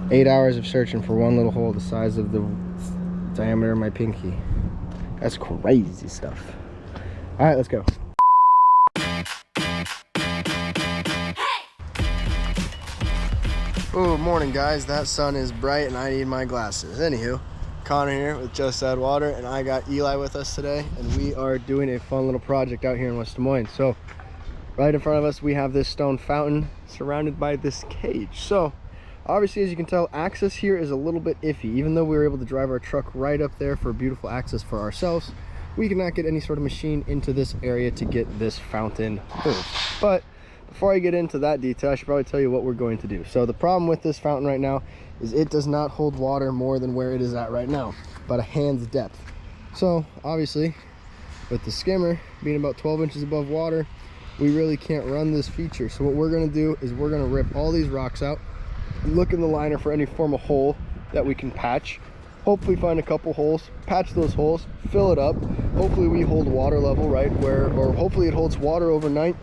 8 hours of searching for one little hole the size of the diameter of my pinky. That's crazy stuff. All right, let's go. Oh, morning guys. That sun is bright and I need my glasses. Anywho, Connor here with Just Add Water, and I got Eli with us today, and we are doing a fun little project out here in West Des Moines. So right in front of us we have this stone fountain surrounded by this cage. So obviously, as you can tell, access here is a little bit iffy. Even though we were able to drive our truck right up there for beautiful access for ourselves, we cannot get any sort of machine into this area to get this fountain moved. But before I get into that detail, I should probably tell you what we're going to do. So the problem with this fountain right now is it does not hold water more than where it is at right now, about a hand's depth. So obviously, with the skimmer being about 12 inches above water, we really can't run this feature. So what we're going to do is we're going to rip all these rocks out, look in the liner for any form of hole that we can patch, hopefully find a couple holes, patch those holes, fill it up. Hopefully we hold water level right where, or hopefully it holds water overnight.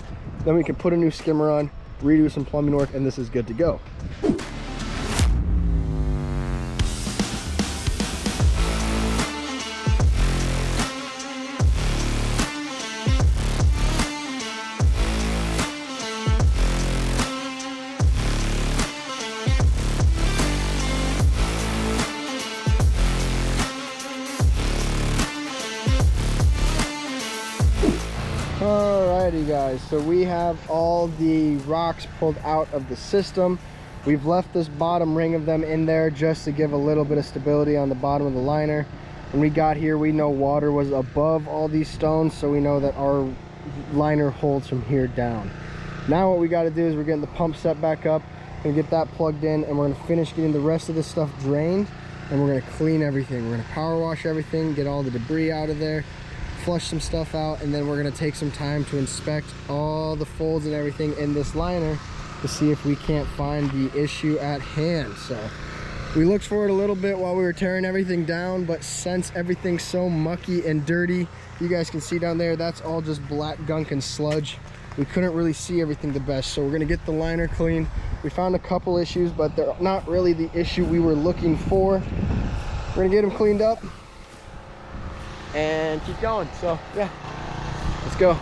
Then we can put a new skimmer on, redo some plumbing work, and this is good to go. Alrighty guys, so we have all the rocks pulled out of the system. We've left this bottom ring of them in there just to give a little bit of stability on the bottom of the liner. When we got here, we know water was above all these stones, so we know that our liner holds from here down. Now what we got to do is we're getting the pump set back up and get that plugged in, and we're going to finish getting the rest of this stuff drained, and we're going to clean everything. We're going to power wash everything, get all the debris out of there, flush some stuff out, and then we're going to take some time to inspect all the folds and everything in this liner to see if we can't find the issue at hand. So we looked for it a little bit while we were tearing everything down, but since everything's so mucky and dirty, you guys can see down there, that's all just black gunk and sludge. We couldn't really see everything the best, so we're going to get the liner clean. We found a couple issues, but they're not really the issue we were looking for. We're going to get them cleaned up and keep going. So yeah, let's go.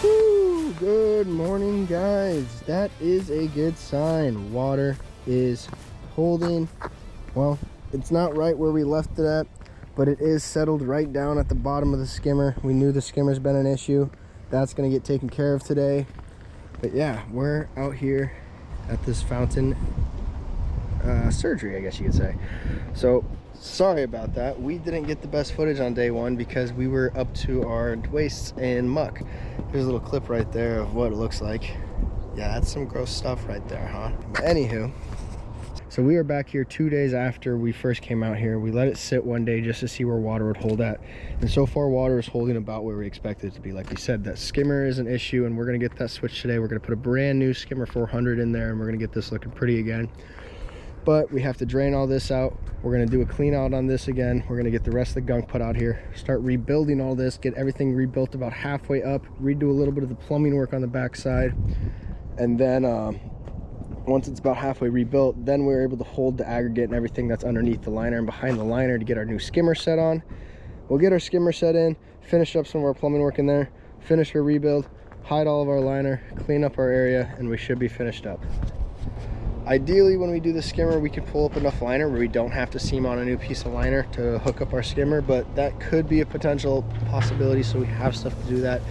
Woo, good morning guys. That is a good sign. Water is holding. Well, it's not right where we left it at, but it is settled right down at the bottom of the skimmer. We knew the skimmer's been an issue. That's gonna get taken care of today. But yeah, we're out here at this fountain surgery, I guess you could say. So sorry about that. We didn't get the best footage on day one because we were up to our waists in muck. There's a little clip right there of what it looks like. Yeah, that's some gross stuff right there, huh? But anywho, so we are back here 2 days after we first came out here. We let it sit one day just to see where water would hold at. And so far, water is holding about where we expected it to be. Like we said, that skimmer is an issue, and we're gonna get that switched today. We're gonna put a brand new skimmer 400 in there, and we're gonna get this looking pretty again. But we have to drain all this out. We're gonna do a clean out on this again. We're gonna get the rest of the gunk put out here, start rebuilding all this, get everything rebuilt about halfway up, redo a little bit of the plumbing work on the back side, and then once it's about halfway rebuilt, then we're able to hold the aggregate and everything that's underneath the liner and behind the liner to get our new skimmer set on. We'll get our skimmer set in, finish up some of our plumbing work in there, finish our rebuild, hide all of our liner, clean up our area, and we should be finished up. Ideally, when we do the skimmer, we can pull up enough liner where we don't have to seam on a new piece of liner to hook up our skimmer, but that could be a potential possibility, so we have stuff to do that.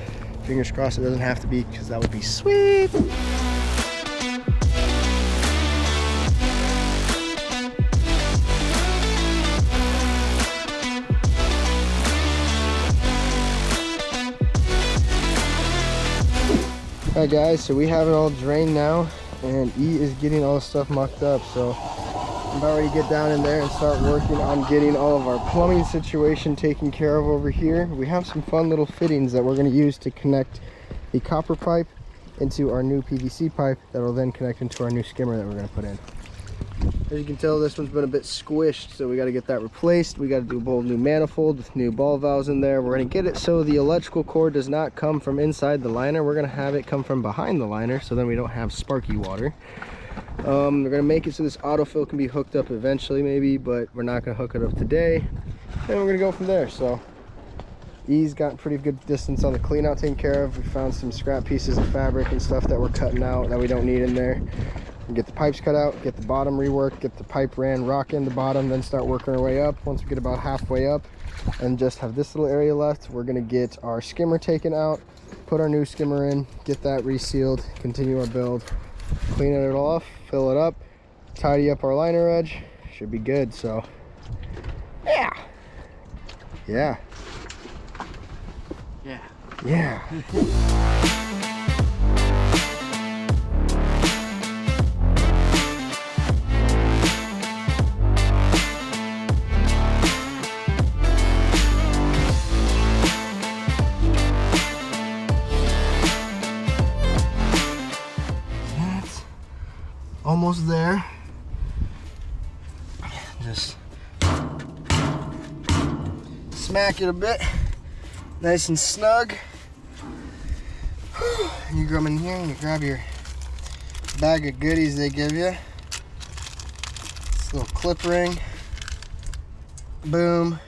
Fingers crossed it doesn't have to be, because that would be sweet. Alright guys, so we have it all drained now, and E is getting all the stuff mucked up, so I'm about ready to get down in there and start working on getting all of our plumbing situation taken care of over here. We have some fun little fittings that we're going to use to connect the copper pipe into our new PVC pipe that will then connect into our new skimmer that we're going to put in. As you can tell, this one's been a bit squished, so we got to get that replaced. We got to do a whole new manifold with new ball valves in there. We're going to get it so the electrical cord does not come from inside the liner. We're going to have it come from behind the liner, so then we don't have sparky water. We're going to make it so this autofill can be hooked up eventually maybe, but we're not going to hook it up today. And we're going to go from there. So E's got pretty good distance on the clean out taken care of. We found some scrap pieces of fabric and stuff that we're cutting out that we don't need in there. We'll get the pipes cut out, get the bottom reworked, get the pipe ran, rock in the bottom, then start working our way up. Once we get about halfway up and just have this little area left, we're going to get our skimmer taken out, put our new skimmer in, get that resealed, continue our build, clean it all off, fill it up, tidy up our liner edge. Should be good. So yeah. Almost there. Just smack it a bit, nice and snug. And you come in here and you grab your bag of goodies they give you. This little clip ring. Boom.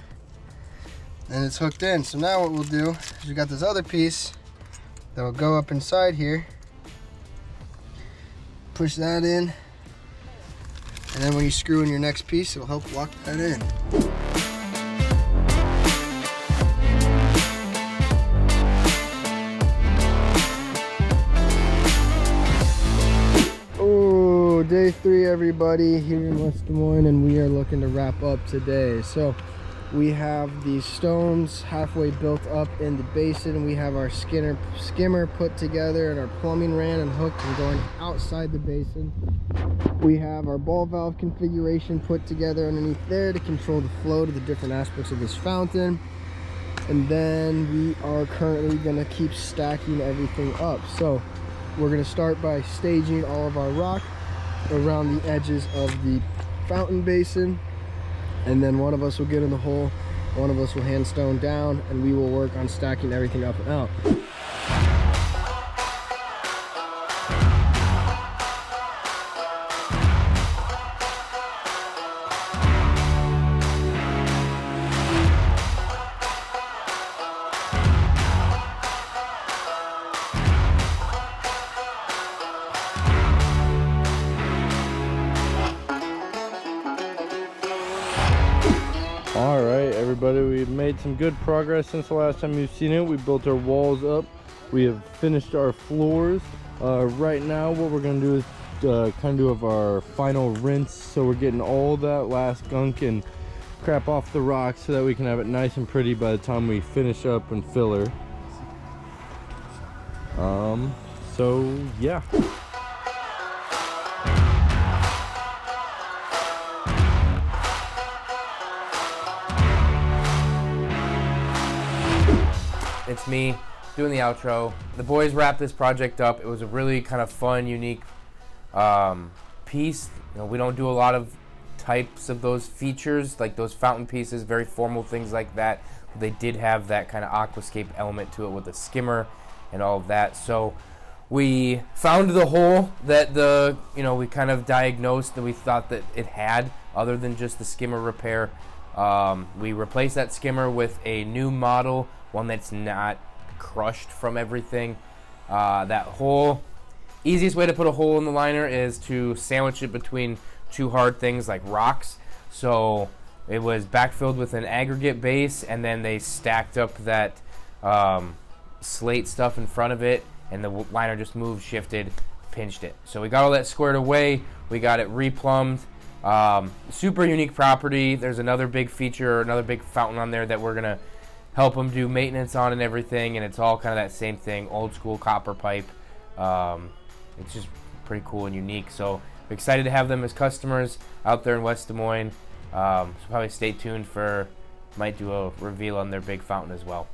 And it's hooked in. So now what we'll do is we got this other piece that will go up inside here. Push that in, and then when you screw in your next piece, it'll help lock that in. Oh, day 3 everybody here in West Des Moines, and we are looking to wrap up today. So we have these stones halfway built up in the basin. We have our skimmer put together and our plumbing ran and hooked and going outside the basin. We have our ball valve configuration put together underneath there to control the flow to the different aspects of this fountain. And then we are currently going to keep stacking everything up. So we're going to start by staging all of our rock around the edges of the fountain basin. And then one of us will get in the hole, one of us will hand stone down, and we will work on stacking everything up and out. All right, everybody, we've made some good progress since the last time you've seen it. We built our walls up. We have finished our floors. Right now, what we're gonna do is kind of our final rinse. So we're getting all that last gunk and crap off the rocks so that we can have it nice and pretty by the time we finish up and fill her. So yeah. It's me doing the outro. The boys wrapped this project up. It was a really kind of fun, unique piece. You know, we don't do a lot of types of those features, like those fountain pieces, very formal things like that. But they did have that kind of aquascape element to it with the skimmer and all of that. So we found the hole that we kind of diagnosed that we thought that it had, other than just the skimmer repair. We replaced that skimmer with a new model, one that's not crushed from everything. That hole, easiest way to put a hole in the liner is to sandwich it between two hard things like rocks. So it was backfilled with an aggregate base, and then they stacked up that slate stuff in front of it, and the liner just moved, shifted, pinched it. So we got all that squared away. We got it replumbed. Super unique property. There's another big feature, another big fountain on there that we're gonna help them do maintenance on and everything, and it's all kind of that same thing, old school copper pipe. It's just pretty cool and unique. So we're excited to have them as customers out there in West Des Moines. So probably stay tuned for, might do a reveal on their big fountain as well.